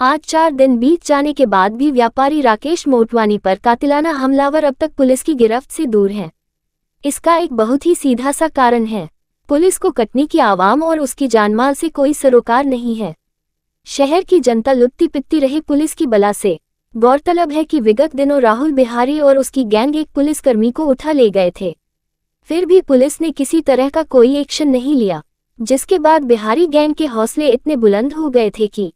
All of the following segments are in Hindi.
आज 4 दिन बीत जाने के बाद भी व्यापारी राकेश मोटवानी पर कातिलाना हमलावर अब तक पुलिस की गिरफ्त से दूर है। इसका एक बहुत ही सीधा सा कारण है, पुलिस को कटनी की आवाम और उसकी जानमाल से कोई सरोकार नहीं है। शहर की जनता लुटती पिटती रही पुलिस की बला से। गौरतलब है कि विगत दिनों राहुल बिहारी और उसकी गैंग एक पुलिसकर्मी को उठा ले गए थे, फिर भी पुलिस ने किसी तरह का कोई एक्शन नहीं लिया, जिसके बाद बिहारी गैंग के हौसले इतने बुलंद हो गए थे कि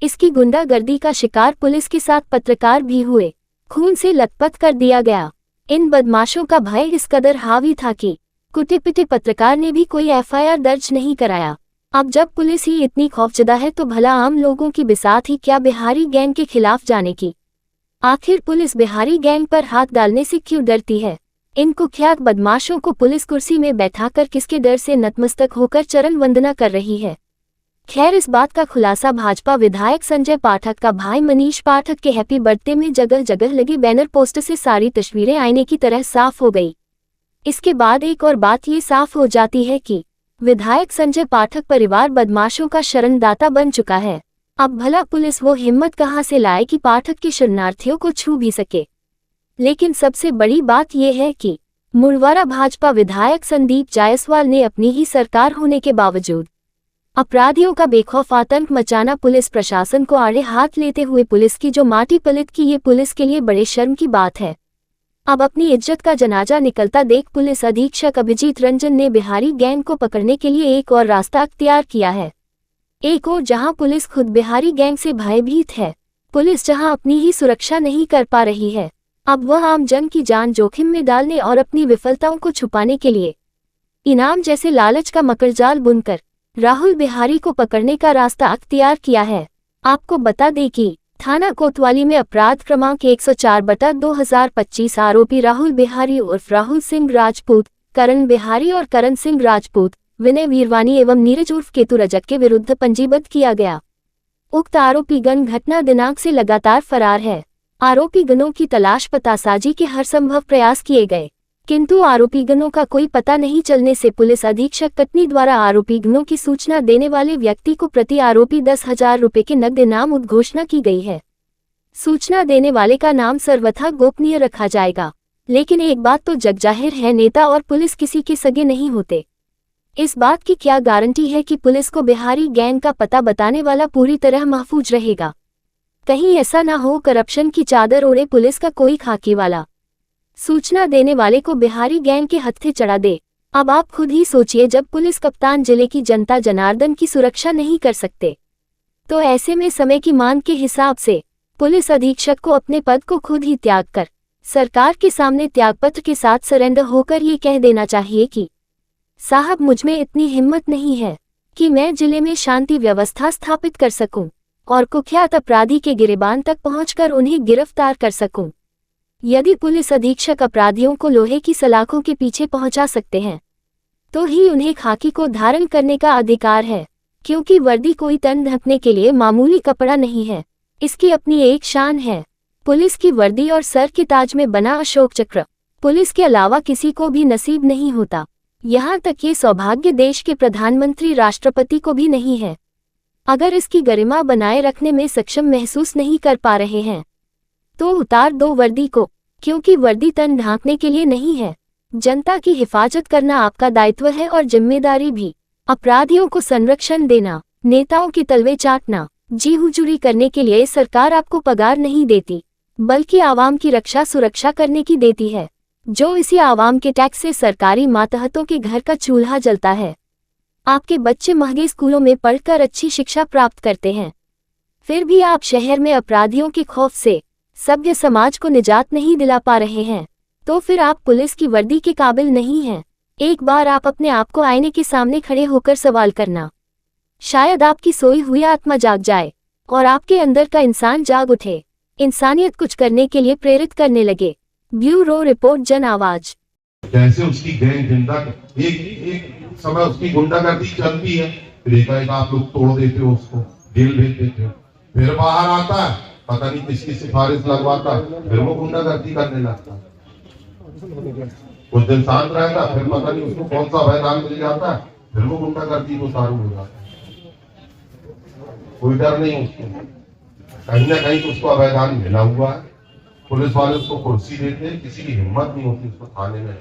इसकी गुंडागर्दी का शिकार पुलिस के साथ पत्रकार भी हुए, खून से लथपथ कर दिया गया। इन बदमाशों का भय इस कदर हावी था कि कुटे पिटे पत्रकार ने भी कोई एफआईआर दर्ज नहीं कराया। अब जब पुलिस ही इतनी खौफजदा है तो भला आम लोगों की बिसात ही क्या बिहारी गैंग के खिलाफ जाने की। आखिर पुलिस बिहारी गैंग पर हाथ डालने से क्यों डरती है? इन कुख्यात बदमाशों को पुलिस कुर्सी में बैठाकर किसके डर से नतमस्तक होकर चरण वंदना कर रही है? खैर, इस बात का खुलासा भाजपा विधायक संजय पाठक का भाई मनीष पाठक के हैप्पी बर्थडे में जगह जगह लगे बैनर पोस्टर से सारी तस्वीरें आईने की तरह साफ हो गई। इसके बाद एक और बात ये साफ हो जाती है कि विधायक संजय पाठक परिवार बदमाशों का शरणदाता बन चुका है। अब भला पुलिस वो हिम्मत कहां से लाए कि पाठक के शरणार्थियों को छू भी सके। लेकिन सबसे बड़ी बात यह है कि मुड़वारा भाजपा विधायक संदीप जायसवाल ने अपनी ही सरकार होने के बावजूद अपराधियों का बेखौफ आतंक मचाना पुलिस प्रशासन को आड़े हाथ लेते हुए पुलिस की जो माटी पलट की, ये पुलिस के लिए बड़े शर्म की बात है। अब अपनी इज्जत का जनाजा निकलता देख पुलिस अधीक्षक अभिजीत रंजन ने बिहारी गैंग को पकड़ने के लिए एक और रास्ता अख्तियार किया है। एक और जहां पुलिस खुद बिहारी गैंग से भयभीत है, पुलिस जहां अपनी ही सुरक्षा नहीं कर पा रही है, अब वह आम जन की जान जोखिम में डालने और अपनी विफलताओं को छुपाने के लिए इनाम जैसे लालच का मकड़जाल बुनकर राहुल बिहारी को पकड़ने का रास्ता अख्तियार किया है। आपको बता दें कि थाना कोतवाली में अपराध क्रमांक 104/2025 आरोपी राहुल बिहारी उर्फ राहुल सिंह राजपूत, करण बिहारी और करण सिंह राजपूत, विनय वीरवानी एवं नीरज उर्फ केतु रजक के विरुद्ध पंजीबद्ध किया गया। उक्त आरोपीगण घटना दिनांक से लगातार फरार है। आरोपीगणों की तलाश पतासाजी के हर संभव प्रयास किए गए, किंतु आरोपीगणों का कोई पता नहीं चलने से पुलिस अधीक्षक कटनी द्वारा आरोपीगणों की सूचना देने वाले व्यक्ति को प्रति आरोपी 10,000 रुपये के नकद इनाम उद्घोषणा की गई है। सूचना देने वाले का नाम सर्वथा गोपनीय रखा जाएगा। लेकिन एक बात तो जगजाहिर है, नेता और पुलिस किसी के सगे नहीं होते। इस बात की क्या गारंटी है कि पुलिस को बिहारी गैंग का पता बताने वाला पूरी तरह महफूज रहेगा? कहीं ऐसा ना हो करप्शन की चादर ओढ़े पुलिस का कोई खाकी वाला सूचना देने वाले को बिहारी गैंग के हत्थे चढ़ा दे। अब आप खुद ही सोचिए, जब पुलिस कप्तान जिले की जनता जनार्दन की सुरक्षा नहीं कर सकते, तो ऐसे में समय की मांग के हिसाब से पुलिस अधीक्षक को अपने पद को खुद ही त्याग कर सरकार के सामने त्यागपत्र के साथ सरेंडर होकर ये कह देना चाहिए कि साहब, मुझमें इतनी हिम्मत नहीं है कि मैं जिले में शांति व्यवस्था स्थापित कर सकूं और कुख्यात अपराधी के गिरेबान तक पहुंचकर उन्हें गिरफ्तार कर सकूं। यदि पुलिस अधीक्षक अपराधियों को लोहे की सलाखों के पीछे पहुंचा सकते हैं, तो ही उन्हें खाकी को धारण करने का अधिकार है, क्योंकि वर्दी कोई तन ढकने के लिए मामूली कपड़ा नहीं है, इसकी अपनी एक शान है। पुलिस की वर्दी और सर के ताज में बना अशोक चक्र पुलिस के अलावा किसी को भी नसीब नहीं होता। यहाँ तक ये सौभाग्य देश के प्रधानमंत्री राष्ट्रपति को भी नहीं है। अगर इसकी गरिमा बनाए रखने में सक्षम महसूस नहीं कर पा रहे हैं, तो उतार दो वर्दी को, क्योंकि वर्दी तन ढांकने के लिए नहीं है। जनता की हिफाजत करना आपका दायित्व है और जिम्मेदारी भी। अपराधियों को संरक्षण देना, नेताओं के तलवे चाटना, जी हुजूरी करने के लिए सरकार आपको पगार नहीं देती, बल्कि आवाम की रक्षा सुरक्षा करने की देती है, जो इसी आवाम के टैक्स से सरकारी मातहतों के घर का चूल्हा जलता है। आपके बच्चे महंगे स्कूलों में पढ़कर अच्छी शिक्षा प्राप्त करते हैं, फिर भी आप शहर में अपराधियों के खौफ से सभ्य समाज को निजात नहीं दिला पा रहे हैं, तो फिर आप पुलिस की वर्दी के काबिल नहीं हैं। एक बार आप अपने आप को आईने के सामने खड़े होकर सवाल करना, शायद आपकी सोई हुई आत्मा जाग जाए और आपके अंदर का इंसान जाग उठे, इंसानियत कुछ करने के लिए प्रेरित करने लगे। ब्यूरो रिपोर्ट, जन आवाज। कैसे उसकी गैंग जिंदा एक समय उसकी गुंडागर्दी चलती है, फिर एक आप लोग तोड़ देते हो, उसको जेल भेज देते हो, फिर बाहर आता है, पता नहीं किसकी सिफारिश लगवाता, फिर वो गुंडागर्दी करने लगता। कुछ दिन शांत रहता, फिर पता नहीं उसको कौन सा भयदान मिल जाता, फिर वो गुंडागर्दी को चालू हो जाता। कोई डर नहीं उसको। कहीं ना कहीं तो उसको अवैधान मिला हुआ है। पुलिस वाले उसको कुर्सी देते हैं, किसी की हिम्मत नहीं होती उसको थाने में